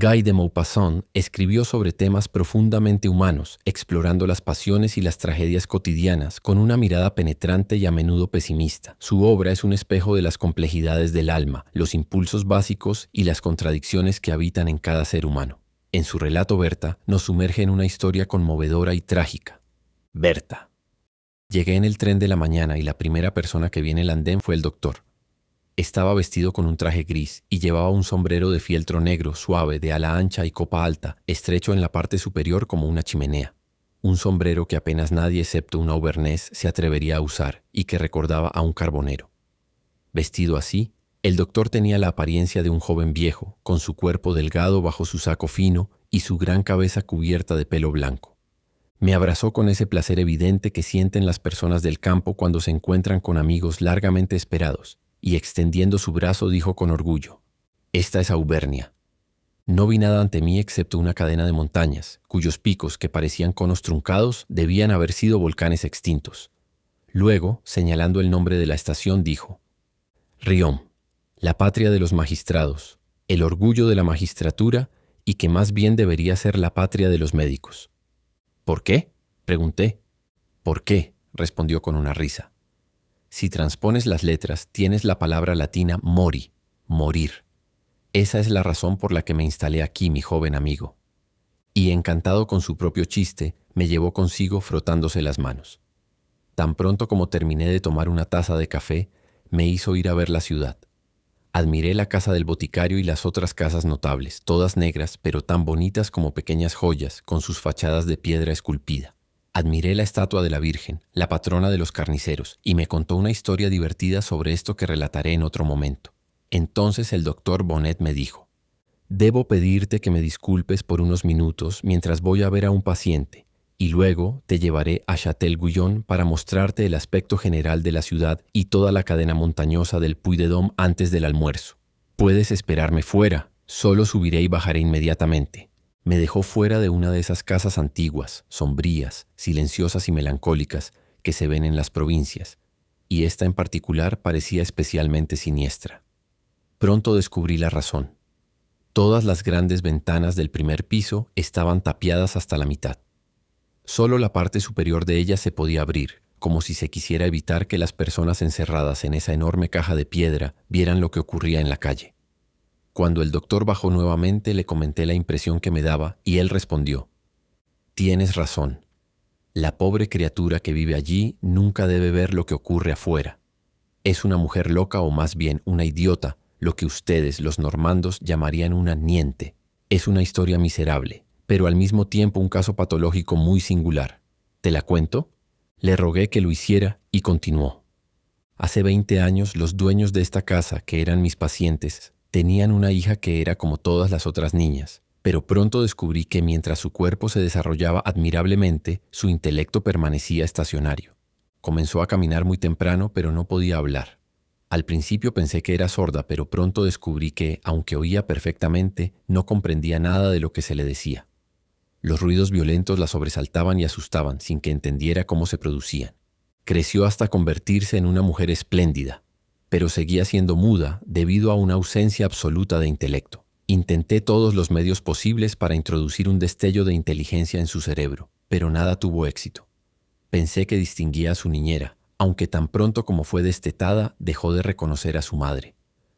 Guy de Maupassant escribió sobre temas profundamente humanos, explorando las pasiones y las tragedias cotidianas con una mirada penetrante y a menudo pesimista. Su obra es un espejo de las complejidades del alma, los impulsos básicos y las contradicciones que habitan en cada ser humano. En su relato Berta nos sumerge en una historia conmovedora y trágica. Berta. Llegué en el tren de la mañana y la primera persona que vi en el andén fue el doctor. Estaba vestido con un traje gris y llevaba un sombrero de fieltro negro suave de ala ancha y copa alta, estrecho en la parte superior como una chimenea. Un sombrero que apenas nadie excepto un auvernés se atrevería a usar y que recordaba a un carbonero. Vestido así, el doctor tenía la apariencia de un joven viejo, con su cuerpo delgado bajo su saco fino y su gran cabeza cubierta de pelo blanco. Me abrazó con ese placer evidente que sienten las personas del campo cuando se encuentran con amigos largamente esperados, y extendiendo su brazo dijo con orgullo: «Esta es Auvernia». No vi nada ante mí excepto una cadena de montañas, cuyos picos, que parecían conos truncados, debían haber sido volcanes extintos. Luego, señalando el nombre de la estación, dijo: «Riom, la patria de los magistrados, el orgullo de la magistratura y que más bien debería ser la patria de los médicos». «¿Por qué?», pregunté. «¿Por qué?», respondió con una risa. «Si transpones las letras, tienes la palabra latina mori, morir. Esa es la razón por la que me instalé aquí, mi joven amigo». Y encantado con su propio chiste, me llevó consigo frotándose las manos. Tan pronto como terminé de tomar una taza de café, me hizo ir a ver la ciudad. Admiré la casa del boticario y las otras casas notables, todas negras, pero tan bonitas como pequeñas joyas, con sus fachadas de piedra esculpida. Admiré la estatua de la Virgen, la patrona de los carniceros, y me contó una historia divertida sobre esto que relataré en otro momento. Entonces el doctor Bonnet me dijo: «Debo pedirte que me disculpes por unos minutos mientras voy a ver a un paciente, y luego te llevaré a Châtel-Guyon para mostrarte el aspecto general de la ciudad y toda la cadena montañosa del Puy-de-Dôme antes del almuerzo. Puedes esperarme fuera, solo subiré y bajaré inmediatamente». Me dejó fuera de una de esas casas antiguas, sombrías, silenciosas y melancólicas que se ven en las provincias, y esta en particular parecía especialmente siniestra. Pronto descubrí la razón. Todas las grandes ventanas del primer piso estaban tapiadas hasta la mitad. Solo la parte superior de ellas se podía abrir, como si se quisiera evitar que las personas encerradas en esa enorme caja de piedra vieran lo que ocurría en la calle. Cuando el doctor bajó nuevamente, le comenté la impresión que me daba y él respondió: «Tienes razón. La pobre criatura que vive allí nunca debe ver lo que ocurre afuera. Es una mujer loca o más bien una idiota, lo que ustedes, los normandos, llamarían una niente. Es una historia miserable, pero al mismo tiempo un caso patológico muy singular. ¿Te la cuento?». Le rogué que lo hiciera y continuó: «Hace 20 años los dueños de esta casa, que eran mis pacientes, tenían una hija que era como todas las otras niñas, pero pronto descubrí que mientras su cuerpo se desarrollaba admirablemente, su intelecto permanecía estacionario. Comenzó a caminar muy temprano, pero no podía hablar. Al principio pensé que era sorda, pero pronto descubrí que, aunque oía perfectamente, no comprendía nada de lo que se le decía. Los ruidos violentos la sobresaltaban y asustaban, sin que entendiera cómo se producían. Creció hasta convertirse en una mujer espléndida, pero seguía siendo muda debido a una ausencia absoluta de intelecto. Intenté todos los medios posibles para introducir un destello de inteligencia en su cerebro, pero nada tuvo éxito. Pensé que distinguía a su niñera, aunque tan pronto como fue destetada, dejó de reconocer a su madre.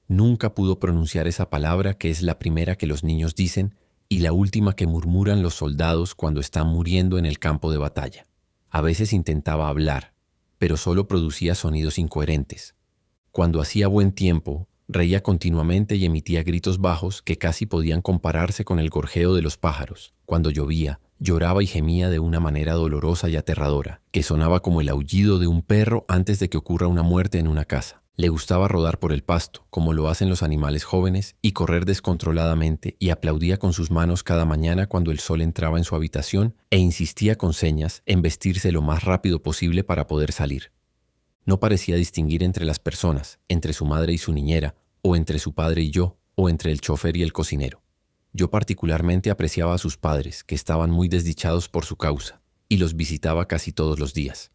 Nunca pudo pronunciar esa palabra que es la primera que los niños dicen y la última que murmuran los soldados cuando están muriendo en el campo de batalla. A veces intentaba hablar, pero solo producía sonidos incoherentes. Cuando hacía buen tiempo, reía continuamente y emitía gritos bajos que casi podían compararse con el gorjeo de los pájaros. Cuando llovía, lloraba y gemía de una manera dolorosa y aterradora, que sonaba como el aullido de un perro antes de que ocurra una muerte en una casa. Le gustaba rodar por el pasto, como lo hacen los animales jóvenes, y correr descontroladamente, y aplaudía con sus manos cada mañana cuando el sol entraba en su habitación, e insistía con señas en vestirse lo más rápido posible para poder salir. No parecía distinguir entre las personas, entre su madre y su niñera, o entre su padre y yo, o entre el chofer y el cocinero. Yo particularmente apreciaba a sus padres, que estaban muy desdichados por su causa, y los visitaba casi todos los días.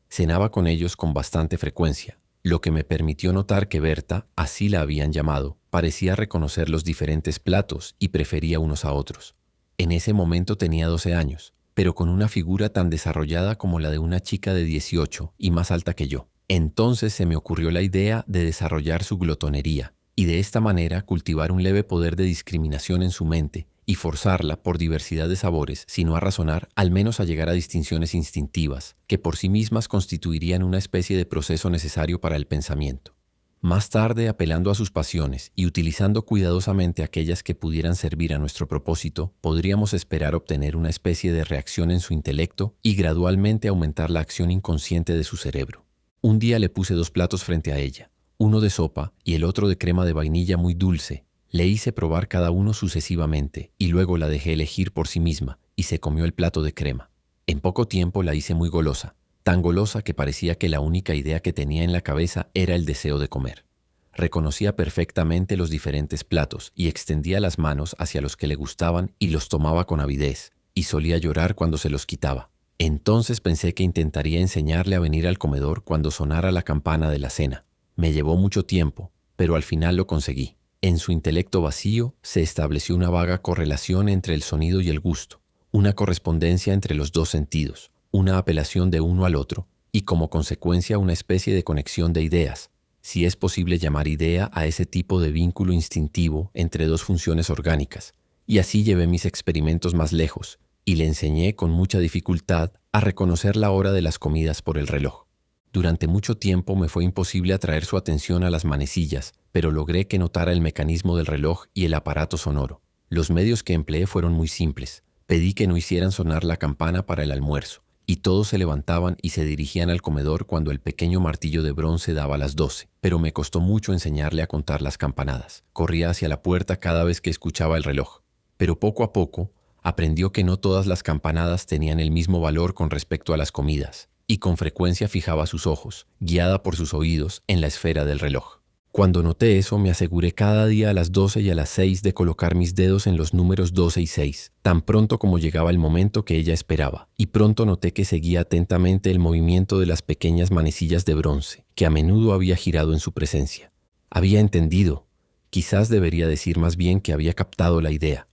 Cenaba con ellos con bastante frecuencia, lo que me permitió notar que Berta, así la habían llamado, parecía reconocer los diferentes platos y prefería unos a otros. En ese momento tenía 12 años, pero con una figura tan desarrollada como la de una chica de 18 y más alta que yo. Entonces se me ocurrió la idea de desarrollar su glotonería y de esta manera cultivar un leve poder de discriminación en su mente y forzarla por diversidad de sabores, sino a razonar, al menos a llegar a distinciones instintivas, que por sí mismas constituirían una especie de proceso necesario para el pensamiento. Más tarde, apelando a sus pasiones y utilizando cuidadosamente aquellas que pudieran servir a nuestro propósito, podríamos esperar obtener una especie de reacción en su intelecto y gradualmente aumentar la acción inconsciente de su cerebro. Un día le puse 2 platos frente a ella, uno de sopa y el otro de crema de vainilla muy dulce. Le hice probar cada uno sucesivamente y luego la dejé elegir por sí misma y se comió el plato de crema. En poco tiempo la hice muy golosa, tan golosa que parecía que la única idea que tenía en la cabeza era el deseo de comer. Reconocía perfectamente los diferentes platos y extendía las manos hacia los que le gustaban y los tomaba con avidez, y solía llorar cuando se los quitaba. Entonces pensé que intentaría enseñarle a venir al comedor cuando sonara la campana de la cena. Me llevó mucho tiempo, pero al final lo conseguí. En su intelecto vacío se estableció una vaga correlación entre el sonido y el gusto, una correspondencia entre los dos sentidos, una apelación de uno al otro, y como consecuencia una especie de conexión de ideas, si es posible llamar idea a ese tipo de vínculo instintivo entre dos funciones orgánicas. Y así llevé mis experimentos más lejos, y le enseñé con mucha dificultad a reconocer la hora de las comidas por el reloj. Durante mucho tiempo me fue imposible atraer su atención a las manecillas, pero logré que notara el mecanismo del reloj y el aparato sonoro. Los medios que empleé fueron muy simples. Pedí que no hicieran sonar la campana para el almuerzo, y todos se levantaban y se dirigían al comedor cuando el pequeño martillo de bronce daba las 12, pero me costó mucho enseñarle a contar las campanadas. Corría hacia la puerta cada vez que escuchaba el reloj, pero poco a poco aprendió que no todas las campanadas tenían el mismo valor con respecto a las comidas, y con frecuencia fijaba sus ojos, guiada por sus oídos, en la esfera del reloj. Cuando noté eso, me aseguré cada día a las 12 y a las 6 de colocar mis dedos en los números 12 y 6, tan pronto como llegaba el momento que ella esperaba, y pronto noté que seguía atentamente el movimiento de las pequeñas manecillas de bronce, que a menudo había girado en su presencia. Había entendido, quizás debería decir más bien que había captado la idea.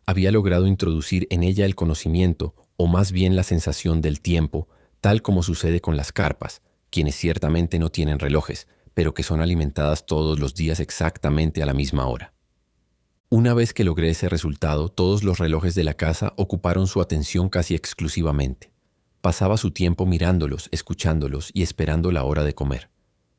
Había logrado introducir en ella el conocimiento, o más bien la sensación del tiempo, tal como sucede con las carpas, quienes ciertamente no tienen relojes, pero que son alimentadas todos los días exactamente a la misma hora. Una vez que logré ese resultado, todos los relojes de la casa ocuparon su atención casi exclusivamente. Pasaba su tiempo mirándolos, escuchándolos y esperando la hora de comer.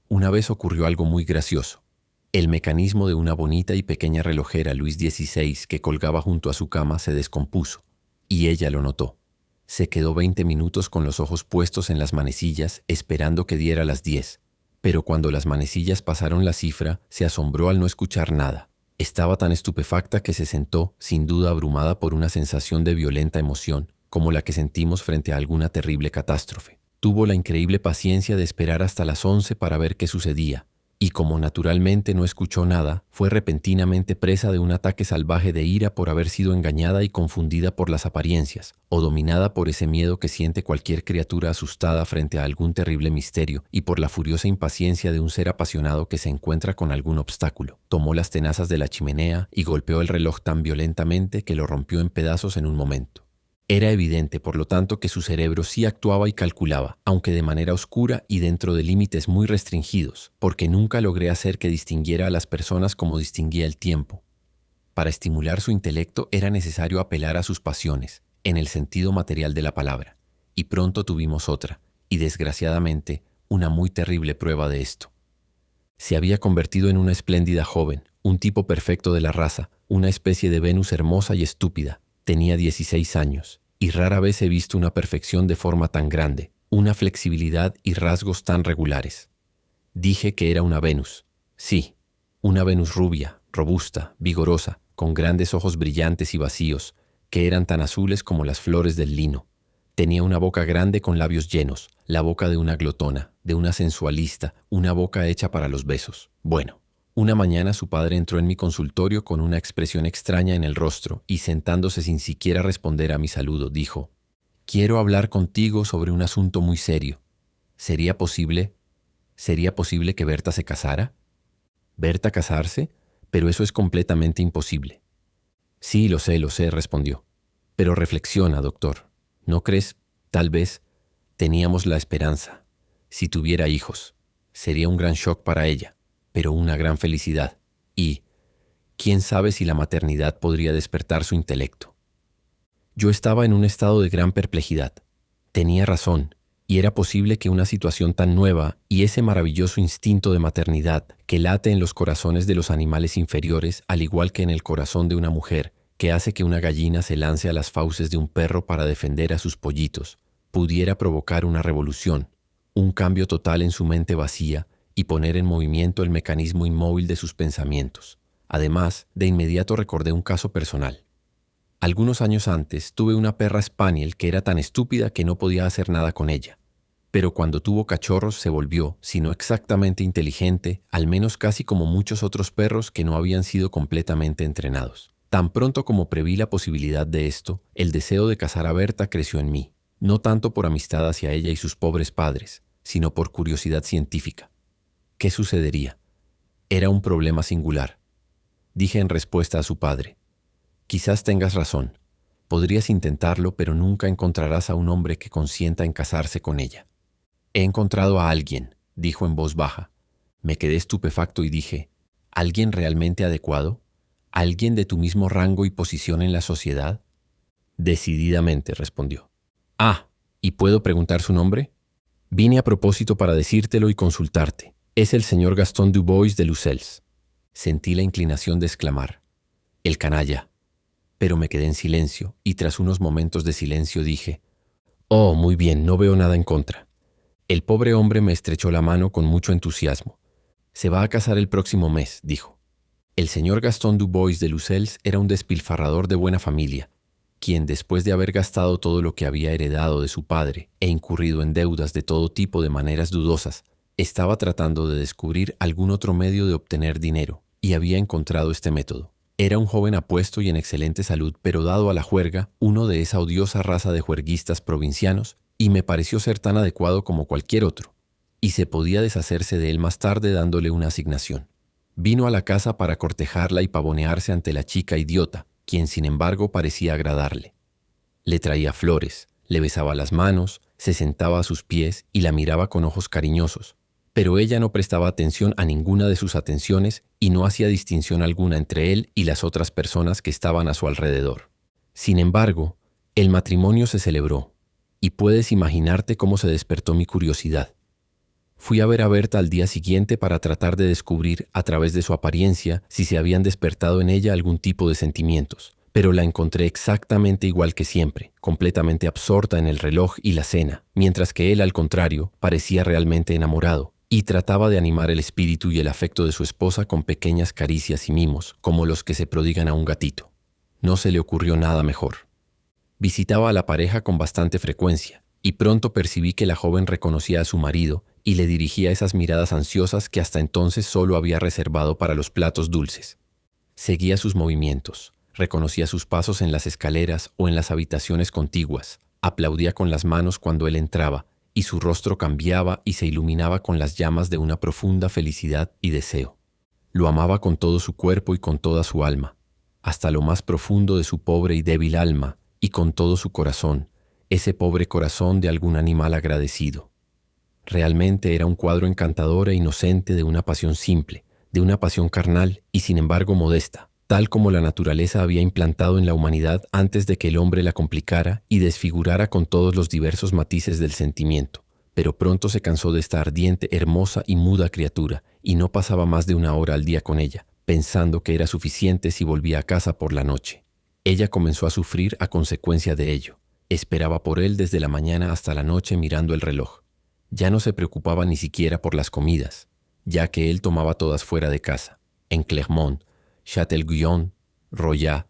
Una vez ocurrió algo muy gracioso. El mecanismo de una bonita y pequeña relojera Luis XVI que colgaba junto a su cama se descompuso, y ella lo notó. Se quedó 20 minutos con los ojos puestos en las manecillas esperando que diera las 10, pero cuando las manecillas pasaron la cifra, se asombró al no escuchar nada. Estaba tan estupefacta que se sentó, sin duda abrumada por una sensación de violenta emoción, como la que sentimos frente a alguna terrible catástrofe. Tuvo la increíble paciencia de esperar hasta las 11 para ver qué sucedía, y como naturalmente no escuchó nada, fue repentinamente presa de un ataque salvaje de ira por haber sido engañada y confundida por las apariencias, o dominada por ese miedo que siente cualquier criatura asustada frente a algún terrible misterio, y por la furiosa impaciencia de un ser apasionado que se encuentra con algún obstáculo. Tomó las tenazas de la chimenea y golpeó el reloj tan violentamente que lo rompió en pedazos en un momento. Era evidente, por lo tanto, que su cerebro sí actuaba y calculaba, aunque de manera oscura y dentro de límites muy restringidos, porque nunca logré hacer que distinguiera a las personas como distinguía el tiempo. Para estimular su intelecto era necesario apelar a sus pasiones, en el sentido material de la palabra, y pronto tuvimos otra, y desgraciadamente, una muy terrible prueba de esto. Se había convertido en una espléndida joven, un tipo perfecto de la raza, una especie de Venus hermosa y estúpida. Tenía 16 años, y rara vez he visto una perfección de forma tan grande, una flexibilidad y rasgos tan regulares. Dije que era una Venus. Sí, una Venus rubia, robusta, vigorosa, con grandes ojos brillantes y vacíos, que eran tan azules como las flores del lino. Tenía una boca grande con labios llenos, la boca de una glotona, de una sensualista, una boca hecha para los besos. Bueno. Una mañana su padre entró en mi consultorio con una expresión extraña en el rostro y sentándose sin siquiera responder a mi saludo, dijo: «Quiero hablar contigo sobre un asunto muy serio. ¿Sería posible?» ¿Sería posible que Berta se casara? ¿Berta casarse? Pero eso es completamente imposible. Sí, lo sé, respondió. Pero reflexiona, doctor. ¿No crees? Tal vez teníamos la esperanza. Si tuviera hijos, sería un gran shock para ella, pero una gran felicidad. Y quién sabe si la maternidad podría despertar su intelecto. Yo estaba en un estado de gran perplejidad. Tenía razón, y era posible que una situación tan nueva y ese maravilloso instinto de maternidad que late en los corazones de los animales inferiores, al igual que en el corazón de una mujer, que hace que una gallina se lance a las fauces de un perro para defender a sus pollitos, pudiera provocar una revolución, un cambio total en su mente vacía y poner en movimiento el mecanismo inmóvil de sus pensamientos. Además, de inmediato recordé un caso personal. Algunos años antes tuve una perra spaniel que era tan estúpida que no podía hacer nada con ella. Pero cuando tuvo cachorros se volvió, si no exactamente inteligente, al menos casi como muchos otros perros que no habían sido completamente entrenados. Tan pronto como preví la posibilidad de esto, el deseo de casar a Berta creció en mí, no tanto por amistad hacia ella y sus pobres padres, sino por curiosidad científica. ¿Qué sucedería? Era un problema singular. Dije en respuesta a su padre: quizás tengas razón. Podrías intentarlo, pero nunca encontrarás a un hombre que consienta en casarse con ella. He encontrado a alguien, dijo en voz baja. Me quedé estupefacto y dije: ¿alguien realmente adecuado? ¿Alguien de tu mismo rango y posición en la sociedad? Decididamente, respondió. Ah, ¿y puedo preguntar su nombre? Vine a propósito para decírtelo y consultarte. Es el señor Gaston Dubois de Lucelles. Sentí la inclinación de exclamar: el canalla. Pero me quedé en silencio y tras unos momentos de silencio dije: oh, muy bien, no veo nada en contra. El pobre hombre me estrechó la mano con mucho entusiasmo. Se va a casar el próximo mes, dijo. El señor Gaston Dubois de Lucelles era un despilfarrador de buena familia, quien, después de haber gastado todo lo que había heredado de su padre e incurrido en deudas de todo tipo de maneras dudosas, estaba tratando de descubrir algún otro medio de obtener dinero, y había encontrado este método. Era un joven apuesto y en excelente salud, pero dado a la juerga, uno de esa odiosa raza de juerguistas provincianos, y me pareció ser tan adecuado como cualquier otro, y se podía deshacerse de él más tarde dándole una asignación. Vino a la casa para cortejarla y pavonearse ante la chica idiota, quien sin embargo parecía agradarle. Le traía flores, le besaba las manos, se sentaba a sus pies y la miraba con ojos cariñosos, pero ella no prestaba atención a ninguna de sus atenciones y no hacía distinción alguna entre él y las otras personas que estaban a su alrededor. Sin embargo, el matrimonio se celebró, y puedes imaginarte cómo se despertó mi curiosidad. Fui a ver a Berta al día siguiente para tratar de descubrir, a través de su apariencia, si se habían despertado en ella algún tipo de sentimientos, pero la encontré exactamente igual que siempre, completamente absorta en el reloj y la cena, mientras que él, al contrario, parecía realmente enamorado, y trataba de animar el espíritu y el afecto de su esposa con pequeñas caricias y mimos, como los que se prodigan a un gatito. No se le ocurrió nada mejor. Visitaba a la pareja con bastante frecuencia, y pronto percibí que la joven reconocía a su marido y le dirigía esas miradas ansiosas que hasta entonces solo había reservado para los platos dulces. Seguía sus movimientos, reconocía sus pasos en las escaleras o en las habitaciones contiguas, aplaudía con las manos cuando él entraba, y su rostro cambiaba y se iluminaba con las llamas de una profunda felicidad y deseo. Lo amaba con todo su cuerpo y con toda su alma, hasta lo más profundo de su pobre y débil alma, y con todo su corazón, ese pobre corazón de algún animal agradecido. Realmente era un cuadro encantador e inocente de una pasión simple, de una pasión carnal y sin embargo modesta, tal como la naturaleza había implantado en la humanidad antes de que el hombre la complicara y desfigurara con todos los diversos matices del sentimiento. Pero pronto se cansó de esta ardiente, hermosa y muda criatura y no pasaba más de 1 hora al día con ella, pensando que era suficiente si volvía a casa por la noche. Ella comenzó a sufrir a consecuencia de ello. Esperaba por él desde la mañana hasta la noche mirando el reloj. Ya no se preocupaba ni siquiera por las comidas, ya que él tomaba todas fuera de casa, en Clermont, Châtel-Guyon, Royat,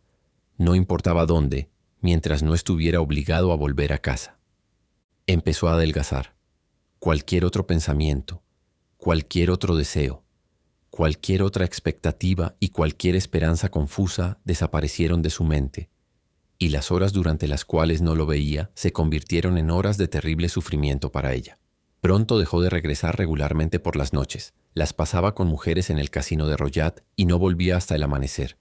no importaba dónde, mientras no estuviera obligado a volver a casa. Empezó a adelgazar. Cualquier otro pensamiento, cualquier otro deseo, cualquier otra expectativa y cualquier esperanza confusa desaparecieron de su mente, y las horas durante las cuales no lo veía se convirtieron en horas de terrible sufrimiento para ella. Pronto dejó de regresar regularmente por las noches. Las pasaba con mujeres en el casino de Royat y no volvía hasta el amanecer.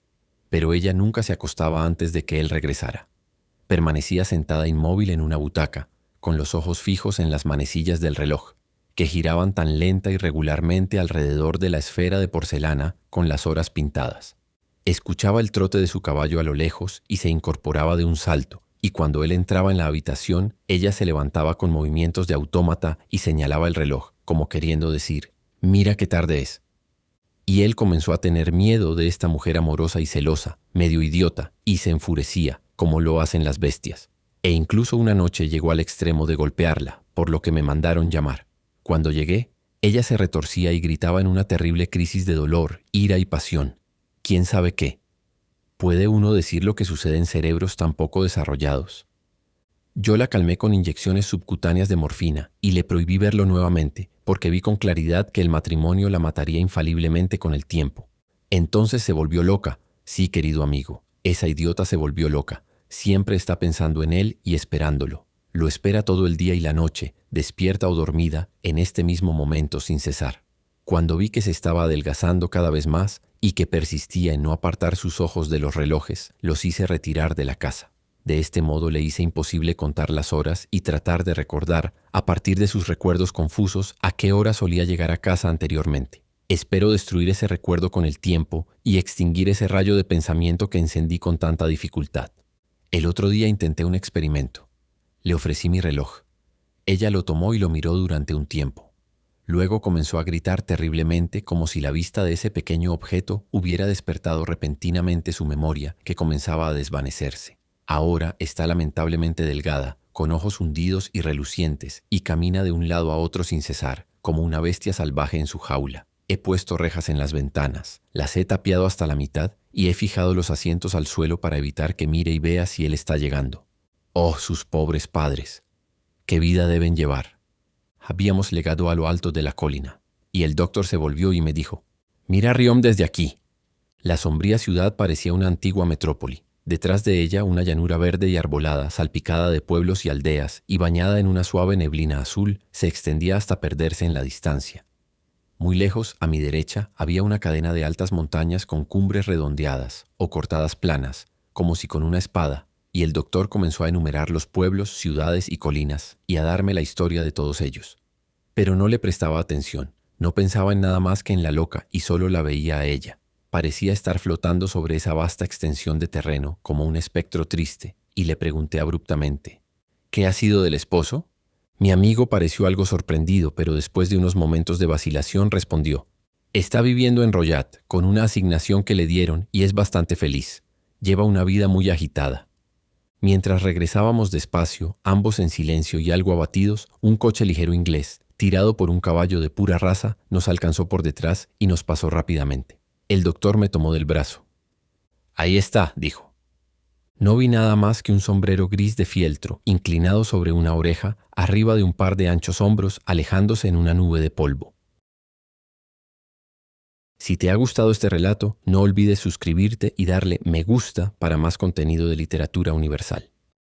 Pero ella nunca se acostaba antes de que él regresara. Permanecía sentada inmóvil en una butaca, con los ojos fijos en las manecillas del reloj, que giraban tan lenta y regularmente alrededor de la esfera de porcelana con las horas pintadas. Escuchaba el trote de su caballo a lo lejos y se incorporaba de un salto, y cuando él entraba en la habitación, ella se levantaba con movimientos de autómata y señalaba el reloj, como queriendo decir, «Mira qué tarde es». Y él comenzó a tener miedo de esta mujer amorosa y celosa, medio idiota, y se enfurecía, como lo hacen las bestias. E incluso una noche llegó al extremo de golpearla, por lo que me mandaron llamar. Cuando llegué, ella se retorcía y gritaba en una terrible crisis de dolor, ira y pasión. ¿Quién sabe qué? ¿Puede uno decir lo que sucede en cerebros tan poco desarrollados? Yo la calmé con inyecciones subcutáneas de morfina y le prohibí verlo nuevamente, porque vi con claridad que el matrimonio la mataría infaliblemente con el tiempo. Entonces se volvió loca. Sí, querido amigo, esa idiota se volvió loca. Siempre está pensando en él y esperándolo. Lo espera todo el día y la noche, despierta o dormida, en este mismo momento sin cesar. Cuando vi que se estaba adelgazando cada vez más y que persistía en no apartar sus ojos de los relojes, los hice retirar de la casa. De este modo le hice imposible contar las horas y tratar de recordar, a partir de sus recuerdos confusos, a qué hora solía llegar a casa anteriormente. Espero destruir ese recuerdo con el tiempo y extinguir ese rayo de pensamiento que encendí con tanta dificultad. El otro día intenté un experimento. Le ofrecí mi reloj. Ella lo tomó y lo miró durante un tiempo. Luego comenzó a gritar terriblemente como si la vista de ese pequeño objeto hubiera despertado repentinamente su memoria, que comenzaba a desvanecerse. Ahora está lamentablemente delgada, con ojos hundidos y relucientes, y camina de un lado a otro sin cesar, como una bestia salvaje en su jaula. He puesto rejas en las ventanas, las he tapiado hasta la mitad y he fijado los asientos al suelo para evitar que mire y vea si él está llegando. ¡Oh, sus pobres padres! ¡Qué vida deben llevar! Habíamos llegado a lo alto de la colina, y el doctor se volvió y me dijo, «Mira Riom desde aquí». La sombría ciudad parecía una antigua metrópoli. Detrás de ella una llanura verde y arbolada, salpicada de pueblos y aldeas, y bañada en una suave neblina azul, se extendía hasta perderse en la distancia. Muy lejos, a mi derecha, había una cadena de altas montañas con cumbres redondeadas o cortadas planas, como si con una espada, y el doctor comenzó a enumerar los pueblos, ciudades y colinas, y a darme la historia de todos ellos. Pero no le prestaba atención, no pensaba en nada más que en la loca y solo la veía a ella. Parecía estar flotando sobre esa vasta extensión de terreno como un espectro triste, y le pregunté abruptamente, «¿Qué ha sido del esposo?». Mi amigo pareció algo sorprendido, pero después de unos momentos de vacilación respondió, «Está viviendo en Royat, con una asignación que le dieron y es bastante feliz. Lleva una vida muy agitada». Mientras regresábamos despacio, ambos en silencio y algo abatidos, un coche ligero inglés, tirado por un caballo de pura raza, nos alcanzó por detrás y nos pasó rápidamente. El doctor me tomó del brazo. «Ahí está», dijo. No vi nada más que un sombrero gris de fieltro, inclinado sobre una oreja, arriba de un par de anchos hombros, alejándose en una nube de polvo. Si te ha gustado este relato, no olvides suscribirte y darle me gusta para más contenido de literatura universal.